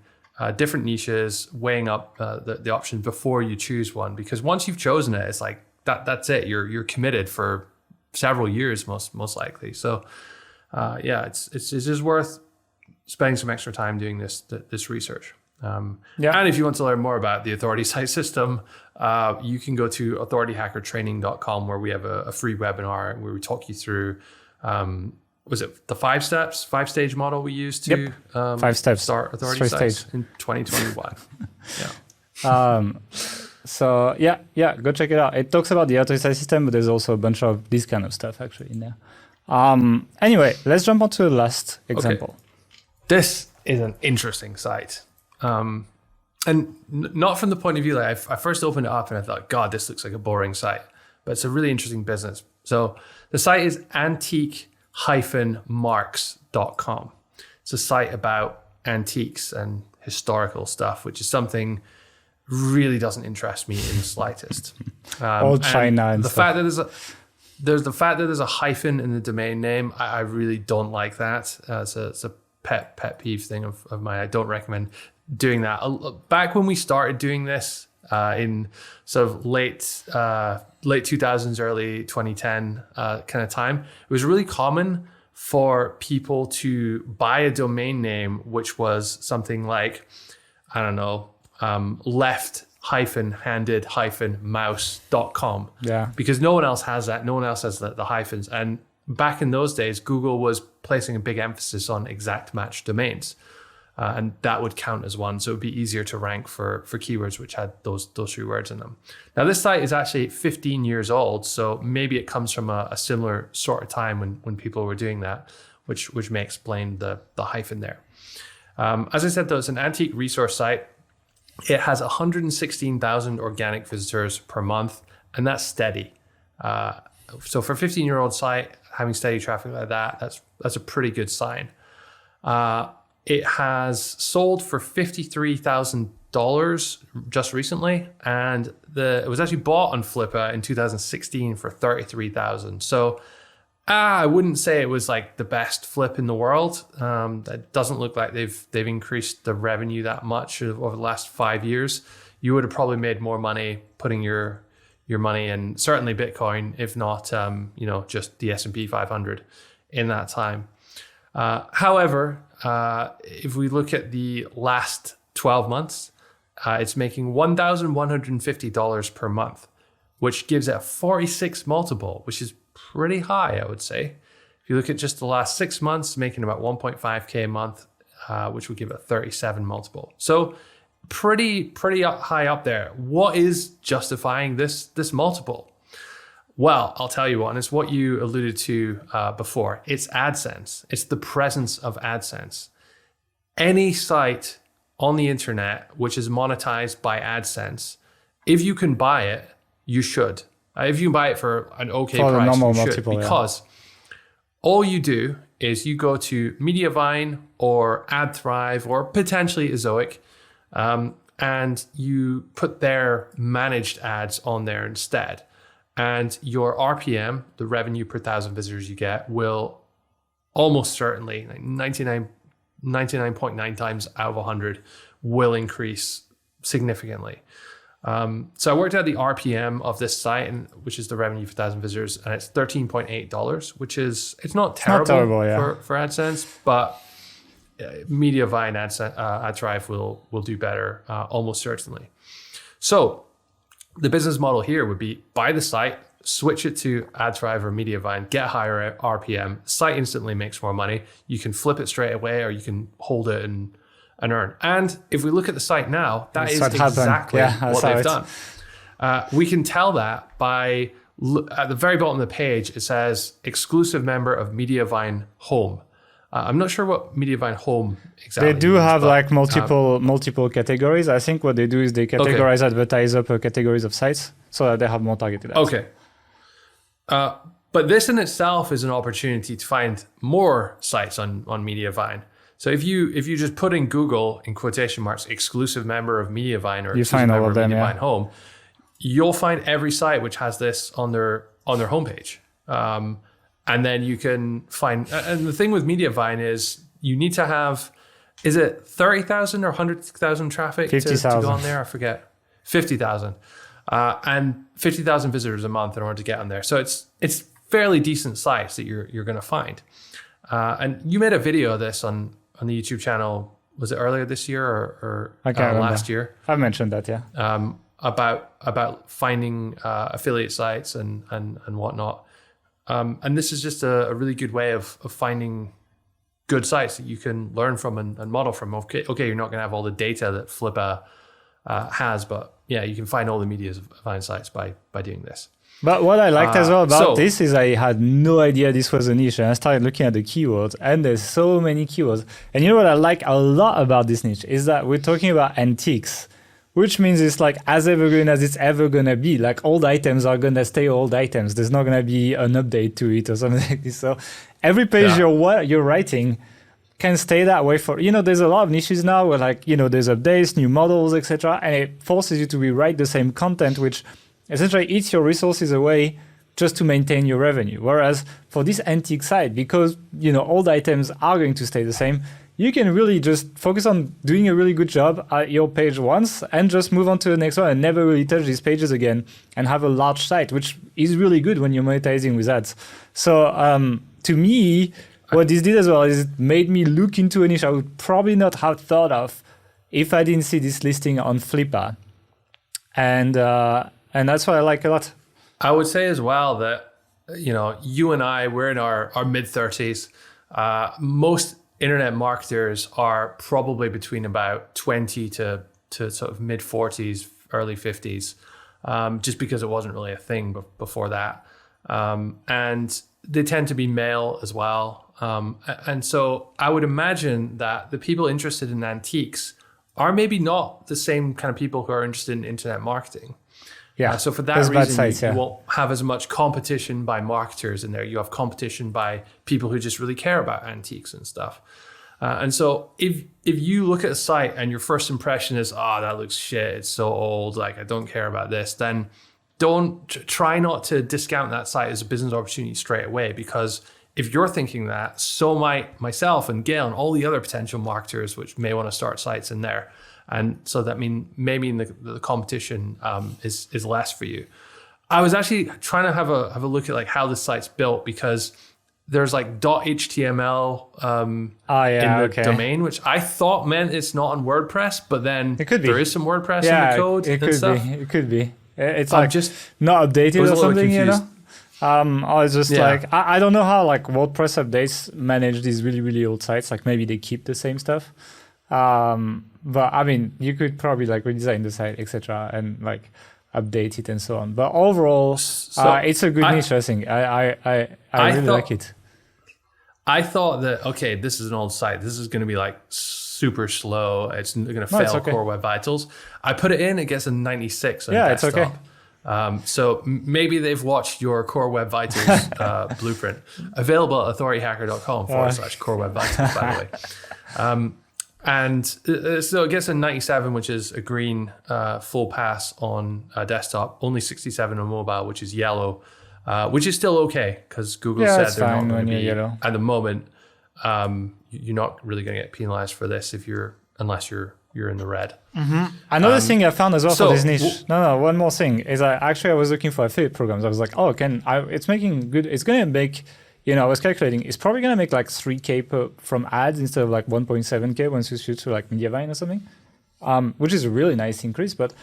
different niches, weighing up the options before you choose one. Because once you've chosen it, it's like that's it. You're committed for several years, most likely. So it's just worth spending some extra time doing this research. And if you want to learn more about the authority site system, you can go to authorityhackertraining.com, where we have a free webinar where we talk you through, was it the 5-stage model we used to 5 steps start authority sites in 2021. So go check it out. It talks about the authority site system, but there's also a bunch of this kind of stuff actually in there. Anyway, let's jump on to the last example. Okay. This is an interesting site. And not from the point of view, like I first opened it up and I thought, God, this looks like a boring site, but it's a really interesting business. So the site is antique-marks.com. It's a site about antiques and historical stuff, which is something really doesn't interest me in the slightest. Old China and the stuff. fact that there's a hyphen in the domain name, I really don't like that. It's a pet peeve thing of mine. I don't recommend doing that. Back when we started doing this in sort of late 2000s, early 2010 kind of time, it was really common for people to buy a domain name which was something like, I don't know, left-handed-mouse.com. Yeah. Because no one else has that. No one else has the hyphens. And back in those days, Google was placing a big emphasis on exact match domains. And that would count as one. So it would be easier to rank for keywords which had those three words in them. Now, this site is actually 15 years old. So maybe it comes from a similar sort of time when people were doing that, which may explain the hyphen there. As I said, though, it's an antique resource site. It has 116,000 organic visitors per month, and that's steady. So for a 15-year-old site, having steady traffic like that, that's a pretty good sign. It has sold for $53,000 just recently, and it was actually bought on Flippa in 2016 for $33,000. So I wouldn't say it was like the best flip in the world. It doesn't look like they've increased the revenue that much over the last 5 years. You would have probably made more money putting your money in certainly Bitcoin, if not just the S&P 500 in that time. However, if we look at the last 12 months, it's making $1,150 per month, which gives it a 46 multiple, which is pretty high, I would say. If you look at just the last 6 months, making about 1.5K a month, which would give it a 37 multiple. So pretty high up there. What is justifying this multiple? Well, I'll tell you what, and it's what you alluded to before. It's AdSense. It's the presence of AdSense. Any site on the internet which is monetized by AdSense, if you can buy it, you should. If you can buy it for an okay price, you should. Because all you do is you go to Mediavine or Ahrefs or potentially Ezoic, and you put their managed ads on there instead. And your RPM, the revenue per 1,000 visitors you get, will almost certainly, like 99.9 times out of 100, will increase significantly. So I worked out the RPM of this site, which is the revenue for 1,000 visitors, and it's $13.8, which is, it's not terrible, for AdSense, but Mediavine Ahrefs will do better, almost certainly. So the business model here would be buy the site, switch it to Ahrefs or Mediavine, get higher RPM, site instantly makes more money. You can flip it straight away, or you can hold it and earn. And if we look at the site now, that is exactly what they've done. We can tell that by at the very bottom of the page, it says exclusive member of Mediavine Home. I'm not sure what Mediavine Home exactly They do have like multiple categories. I think what they do is they categorize advertiser per categories of sites so that they have more targeted ads. Okay. But this in itself is an opportunity to find more sites on Mediavine. So if you just put in Google in quotation marks exclusive member of Mediavine or You exclusive find all member of them, Mediavine Home, you'll find every site which has this on their homepage. And then you can find, and the thing with Mediavine is you need to have, is it 30,000 or 100,000 traffic to go on there? I forget. 50,000. And 50,000 visitors a month in order to get on there. So it's fairly decent sites that you're going to find. And you made a video of this on the YouTube channel. Was it earlier this year or I can't remember. Last year? I mentioned that, yeah. About finding affiliate sites and whatnot. And this is just a really good way of finding good sites that you can learn from and model from. Okay, you're not going to have all the data that Flippa has, but yeah, you can find all the Mediavine sites by doing this. But what I liked as well about this is I had no idea this was a niche, and I started looking at the keywords, and there's so many keywords. And you know what I like a lot about this niche is that we're talking about antiques, which means it's like as evergreen as it's ever going to be. Like old items are going to stay old items. There's not going to be an update to it or something like this. So every page you're writing can stay that way for, there's a lot of niches now where like, there's updates, new models, etc. And it forces you to rewrite the same content, which essentially eats your resources away just to maintain your revenue. Whereas for this antique site, because, old items are going to stay the same, you can really just focus on doing a really good job at your page once and just move on to the next one and never really touch these pages again and have a large site, which is really good when you're monetizing with ads. So to me, what this did as well is it made me look into a niche I would probably not have thought of if I didn't see this listing on Flippa. And that's what I like a lot. I would say as well that, you and I, we're in our mid-30s. Most internet marketers are probably between about 20 to sort of mid-40s, early 50s, just because it wasn't really a thing before that. And they tend to be male as well. And so I would imagine that the people interested in antiques are maybe not the same kind of people who are interested in internet marketing. Yeah. So for that reason, you won't have as much competition by marketers in there. You have competition by people who just really care about antiques and stuff. And so if you look at a site and your first impression is, that looks shit, it's so old, like I don't care about this, then don't try not to discount that site as a business opportunity straight away, because if you're thinking that, so might myself and Gael and all the other potential marketers which may want to start sites in there. And so that maybe the competition is less for you. I was actually trying to have a look at like how the site's built, because there's like .html in the domain, which I thought meant it's not on WordPress, but then there is some WordPress in the code and stuff. It could be. It's like just not updated or something, I was just like, I don't know how like WordPress updates manage these really, really old sites. Like maybe they keep the same stuff. But I mean, you could probably like redesign the site, etc., and like update it and so on. But overall, it's a good niche, I think. I really like it. I thought that, okay, this is an old site. This is going to be like super slow. It's going to fail Core Web Vitals. I put it in, it gets a 96 on desktop. It's okay. So maybe they've watched your Core Web Vitals blueprint. Available at authorityhacker.com/Core Web Vitals, by the way. And so it gets a 97, which is a green full pass on desktop, only 67 on mobile, which is yellow, which is still okay, because Google said they're not going to be, at the moment, you're not really going to get penalized for this unless you're in the red. Mm-hmm. Another thing I found as well for this niche. One more thing is I was looking for affiliate programs. I was like, it's making good. It's going to make, I was calculating, it's probably going to make like 3K from ads instead of like 1.7K once you switch to like Mediavine or something, which is a really nice increase. But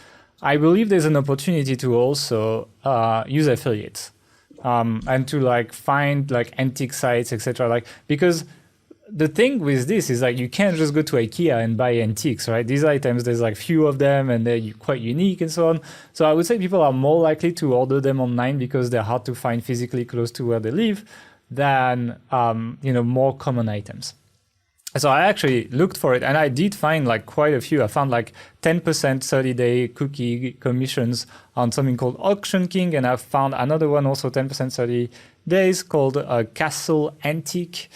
I believe there's an opportunity to also use affiliates and to like find like antique sites, etc. Like, because the thing with this is like you can't just go to IKEA and buy antiques, right? These items, there's like few of them and they're quite unique and so on. So I would say people are more likely to order them online because they're hard to find physically close to where they live than more common items. So I actually looked for it, and I did find like quite a few. I found like 10% 30-day cookie commissions on something called Auction King, and I found another one also 10% 30 days called Castle Antique.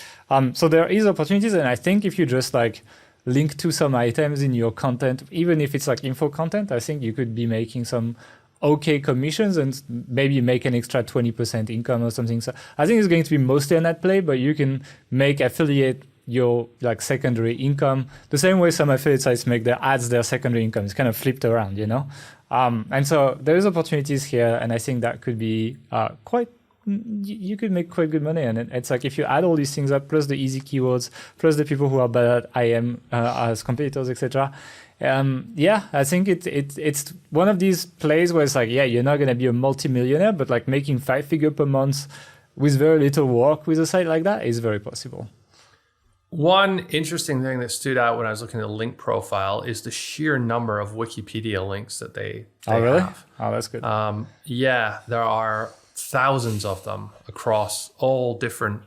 So there is opportunities, and I think if you just like link to some items in your content, even if it's like info content, I think you could be making some okay commissions and maybe make an extra 20% income or something. So I think it's going to be mostly a net play, but you can make affiliate your like secondary income the same way some affiliate sites make their ads their secondary income. It's kind of flipped around, you know. And so there's opportunities here, and I think that could be quite. You could make quite good money, and it's like if you add all these things up, plus the easy keywords, plus the people who are better at IM as competitors, etc. I think it's one of these plays where it's like, yeah, you're not gonna be a multi-millionaire, but like making 5-figure per month with very little work with a site like that is very possible. One interesting thing that stood out when I was looking at the link profile is the sheer number of Wikipedia links that they really have. Oh, that's good. Yeah, there are thousands of them across all different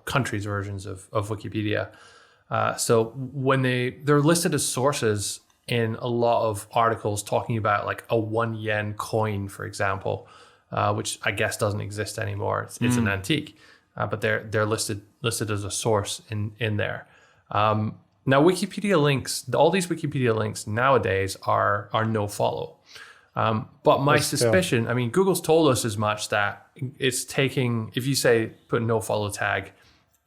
countries' versions of Wikipedia. So when they're listed as sources in a lot of articles talking about like a 1 yen coin, for example, which I guess doesn't exist anymore. It's an antique. But they're listed as a source in there. Now Wikipedia links, all these Wikipedia links nowadays are no follow. But my suspicion, I mean, Google's told us as much that it's taking, if you say put no follow tag,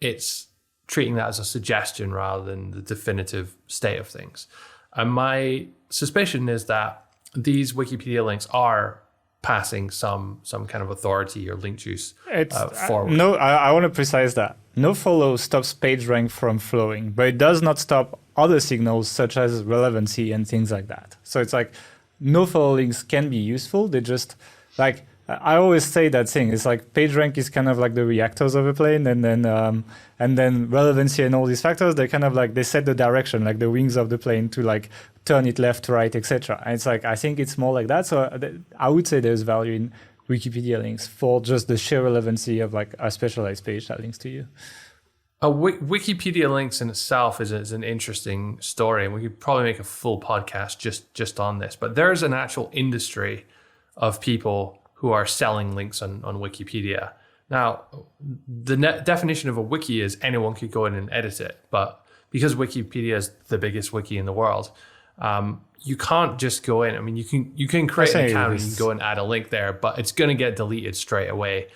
it's treating that as a suggestion rather than the definitive state of things. And my suspicion is that these Wikipedia links are passing some kind of authority or link juice forward. No, I want to precise that. No follow stops PageRank from flowing, but it does not stop other signals such as relevancy and things like that. So it's like no follow links can be useful. They just like, I always say that thing. It's like PageRank is kind of like the reactors of a plane, and then relevancy and all these factors. They kind of like they set the direction, like the wings of the plane to like turn it left, right, etc. And it's like I think it's more like that. So I would say there's value in Wikipedia links for just the sheer relevancy of like a specialized page that links to you. Wikipedia links in itself is an interesting story, and we could probably make a full podcast just on this. But there's an actual industry of people who are selling links on Wikipedia. Now, the definition of a wiki is anyone could go in and edit it. But because Wikipedia is the biggest wiki in the world, you can't just go in. I mean, you can create an account and you can go and add a link there, but it's going to get deleted straight away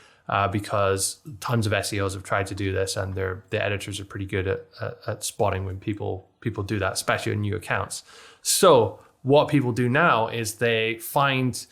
because tons of SEOs have tried to do this, and the editors are pretty good at spotting when people do that, especially on new accounts. So what people do now is they find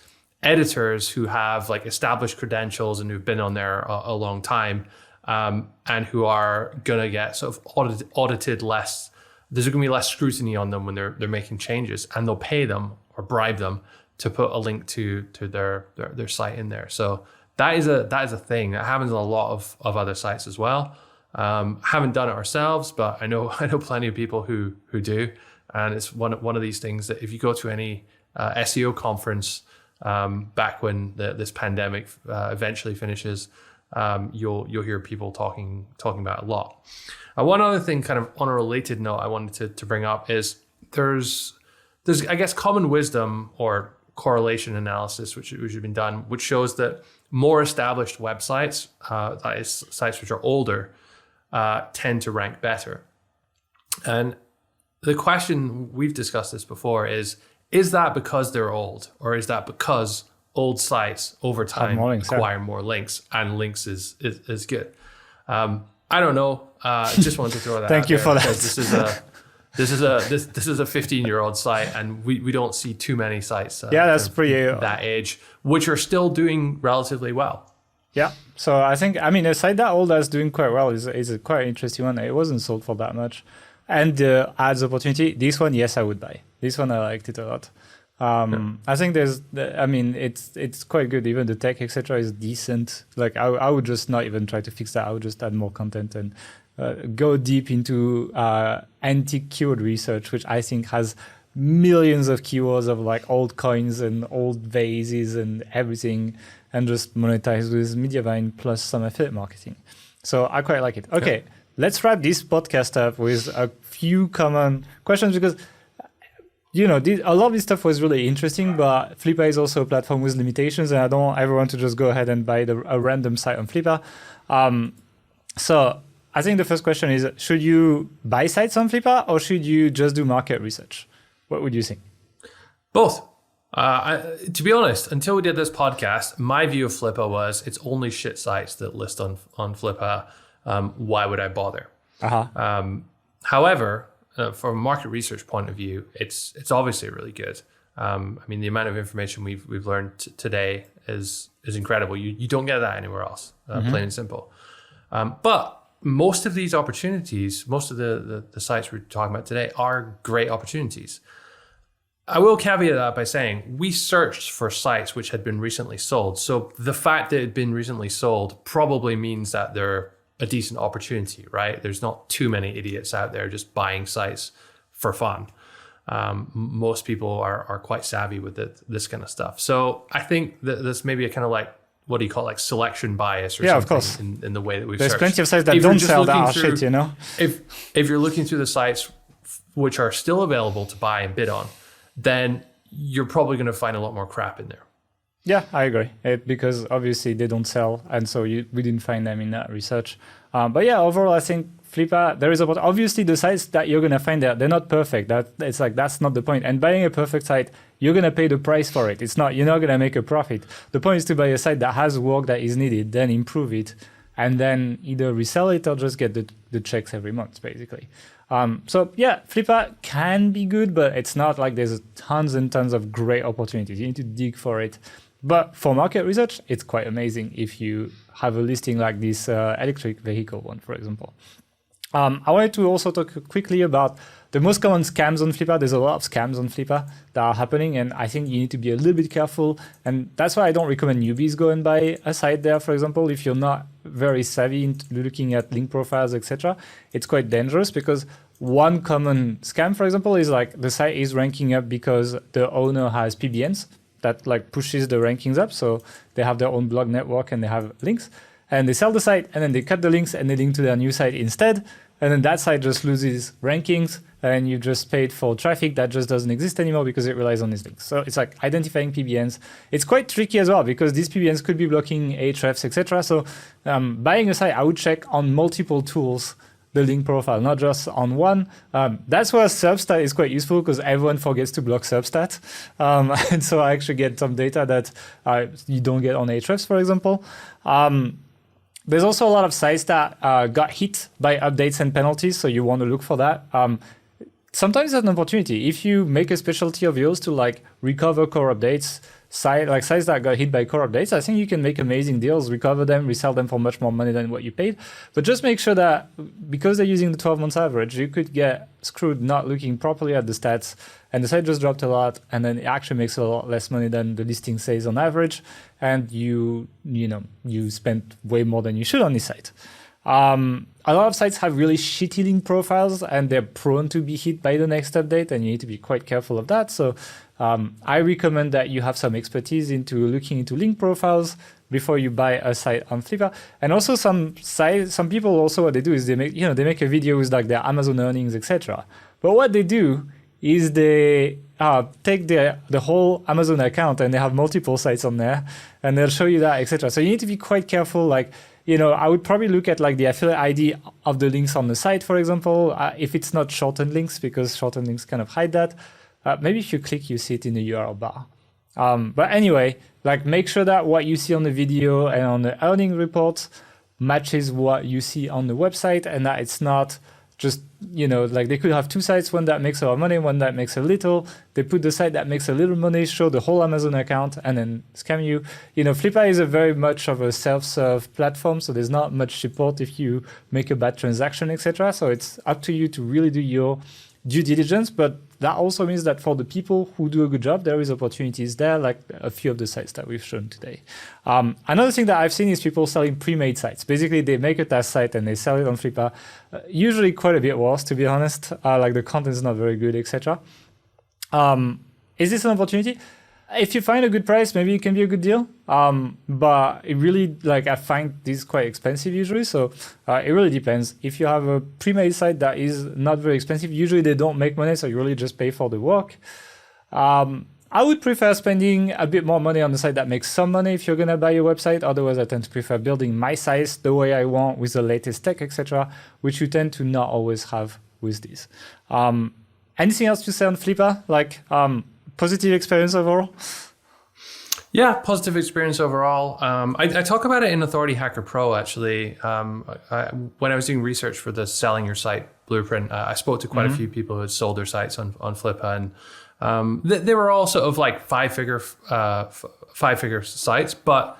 editors who have like established credentials and who've been on there a long time, and who are gonna get sort of audited less. There's gonna be less scrutiny on them when they're making changes, and they'll pay them or bribe them to put a link to their site in there. So that is a thing that happens on a lot of other sites as well. Haven't done it ourselves, but I know plenty of people who do, and it's one of these things that if you go to any SEO conference back when this pandemic eventually finishes, you'll hear people talking about a lot. One other thing, kind of on a related note, I wanted to bring up is there's I guess common wisdom or correlation analysis which has been done, which shows that more established websites, that is sites which are older, tend to rank better. And the question, we've discussed this before, is that because they're old, or is that because old sites over time acquire more links, and links is good? I don't know. Just wanted to throw that. Thank you for that. This is a 15-year-old site, and we don't see too many sites. That's pretty that age, which are still doing relatively well. Yeah. So I think, I mean, a site that old that's doing quite well is a quite interesting one. It wasn't sold for that much, and the ads opportunity. This one, yes, I would buy. This one, I liked it a lot. I think it's quite good. Even the tech, etc., is decent. Like I would just not even try to fix that. I would just add more content and go deep into antique keyword research, which I think has millions of keywords of like old coins and old vases and everything, and just monetize with Mediavine plus some affiliate marketing. So I quite like it. Okay, let's wrap this podcast up with a few common questions, because a lot of this stuff was really interesting, but Flippa is also a platform with limitations, and I don't ever want to just go ahead and buy a random site on Flippa. So I think the first question is, should you buy sites on Flippa or should you just do market research? What would you think? Both. To be honest, until we did this podcast, my view of Flippa was it's only shit sites that list on Flippa. Why would I bother? However, from a market research point of view, it's obviously really good. I mean, the amount of information we've learned today is incredible. You don't get that anywhere else, plain and simple. But most of these opportunities, most of the sites we're talking about today are great opportunities. I will caveat that by saying we searched for sites which had been recently sold. So the fact that it had been recently sold probably means that they're a decent opportunity, right? There's not too many idiots out there just buying sites for fun. Most people are quite savvy with this kind of stuff. So I think that this may be a kind of like, what do you call it, like selection bias or something of course. in the way that we've There's searched. plenty of sites that don't sell that are shit, If you're looking through the sites which are still available to buy and bid on, then you're probably going to find a lot more crap in there. Yeah, I agree. Because obviously they don't sell, and so we didn't find them in that research. But yeah, overall, I think Flippa, there is obviously the sites that you're going to find there, they're not perfect. That's not the point. And buying a perfect site, you're going to pay the price for it. You're not going to make a profit. The point is to buy a site that has work that is needed, then improve it, and then either resell it or just get the checks every month, basically. So yeah, Flippa can be good, but it's not like there's tons and tons of great opportunities. You need to dig for it. But for market research, it's quite amazing if you have a listing like this electric vehicle one, for example. I wanted to also talk quickly about the most common scams on Flippa. There's a lot of scams on Flippa that are happening, and I think you need to be a little bit careful. And that's why I don't recommend newbies go and buy a site there, for example. If you're not very savvy into looking at link profiles, etc., it's quite dangerous, because one common scam, for example, is like the site is ranking up because the owner has PBNs that like pushes the rankings up. So they have their own blog network and they have links, and they sell the site and then they cut the links and they link to their new site instead. And then that site just loses rankings, and you just paid for traffic that just doesn't exist anymore because it relies on these links. So it's like identifying PBNs. It's quite tricky as well, because these PBNs could be blocking Ahrefs, etc. So buying a site, I would check on multiple tools the link profile, not just on one. That's where SERPstat is quite useful, because everyone forgets to block SERPstat. And so I actually get some data that you don't get on Ahrefs, for example. There's also a lot of sites that got hit by updates and penalties, so you want to look for that. Sometimes it's an opportunity. If you make a specialty of yours to like recover core updates, sites that got hit by core updates, I think you can make amazing deals, recover them, resell them for much more money than what you paid. But just make sure that, because they're using the 12 months average, you could get screwed not looking properly at the stats, and the site just dropped a lot, and then it actually makes a lot less money than the listing says on average, and you spent way more than you should on this site. A lot of sites have really shitty link profiles, and they're prone to be hit by the next update, and you need to be quite careful of that. So I recommend that you have some expertise into looking into link profiles before you buy a site on Flippa. And also some people also, what they do is they make a video with like their Amazon earnings, etc. But what they do is they take the whole Amazon account, and they have multiple sites on there, and they'll show you that, etc. So you need to be quite careful. Like, I would probably look at like the affiliate ID of the links on the site, for example, if it's not shortened links, because shortened links kind of hide that. Maybe if you click, you see it in the URL bar. But anyway, like make sure that what you see on the video and on the earning reports matches what you see on the website, and that it's not just, like they could have two sites, one that makes a lot of money, one that makes a little. They put the site that makes a little money, show the whole Amazon account, and then scam you. Flippa is a very much of a self-serve platform, so there's not much support if you make a bad transaction, etc. So it's up to you to really do your due diligence, but that also means that for the people who do a good job, there is opportunities there, like a few of the sites that we've shown today. Another thing that I've seen is people selling pre-made sites. Basically, they make a test site and they sell it on Flippa, usually quite a bit worse, to be honest. Like the content is not very good, etc. Is this an opportunity? if you find a good price, maybe it can be a good deal. But it really, like, I find this quite expensive usually. So it really depends. If you have a pre-made site that is not very expensive, usually they don't make money, so you really just pay for the work. I would prefer spending a bit more money on the site that makes some money if you're gonna buy a website. Otherwise, I tend to prefer building my sites the way I want with the latest tech, etc., which you tend to not always have with this. Anything else to say on Flippa? Like, positive experience overall? Yeah, positive experience overall. I talk about it in Authority Hacker Pro, actually. When I was doing research for the Selling Your Site blueprint, I spoke to quite a few people who had sold their sites on Flippa, and they were all sort of like five-figure sites, but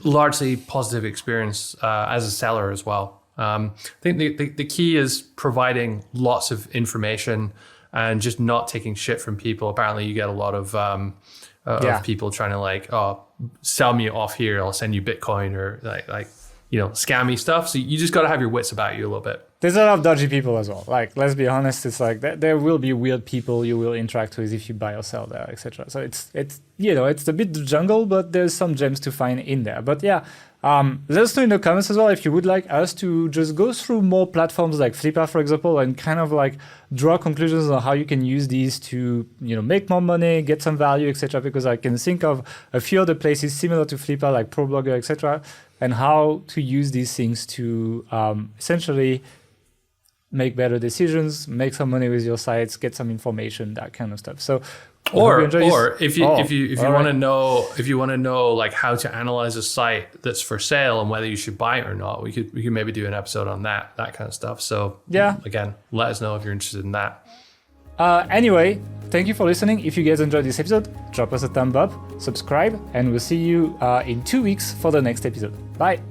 largely positive experience as a seller as well. I think the key is providing lots of information and just not taking shit from people. Apparently, you get a lot of people trying to like, oh, sell me off here, I'll send you Bitcoin, or like scammy stuff. So you just got to have your wits about you a little bit. There's a lot of dodgy people as well. Like, let's be honest, it's like there will be weird people you will interact with if you buy or sell there, etc. So it's it's a bit the jungle, but there's some gems to find in there. But yeah, let us know in the comments as well if you would like us to just go through more platforms like Flippa, for example, and kind of like draw conclusions on how you can use these to make more money, get some value, etc. Because I can think of a few other places similar to Flippa, like ProBlogger, etc., and how to use these things to essentially make better decisions, make some money with your sites, get some information, that kind of stuff. So, or if you want to know like how to analyze a site that's for sale and whether you should buy it or not, we could maybe do an episode on that kind of stuff. So yeah, again, let us know if you're interested in that. Anyway, thank you for listening. If you guys enjoyed this episode, drop us a thumb up, subscribe, and we'll see you in 2 weeks for the next episode. Bye.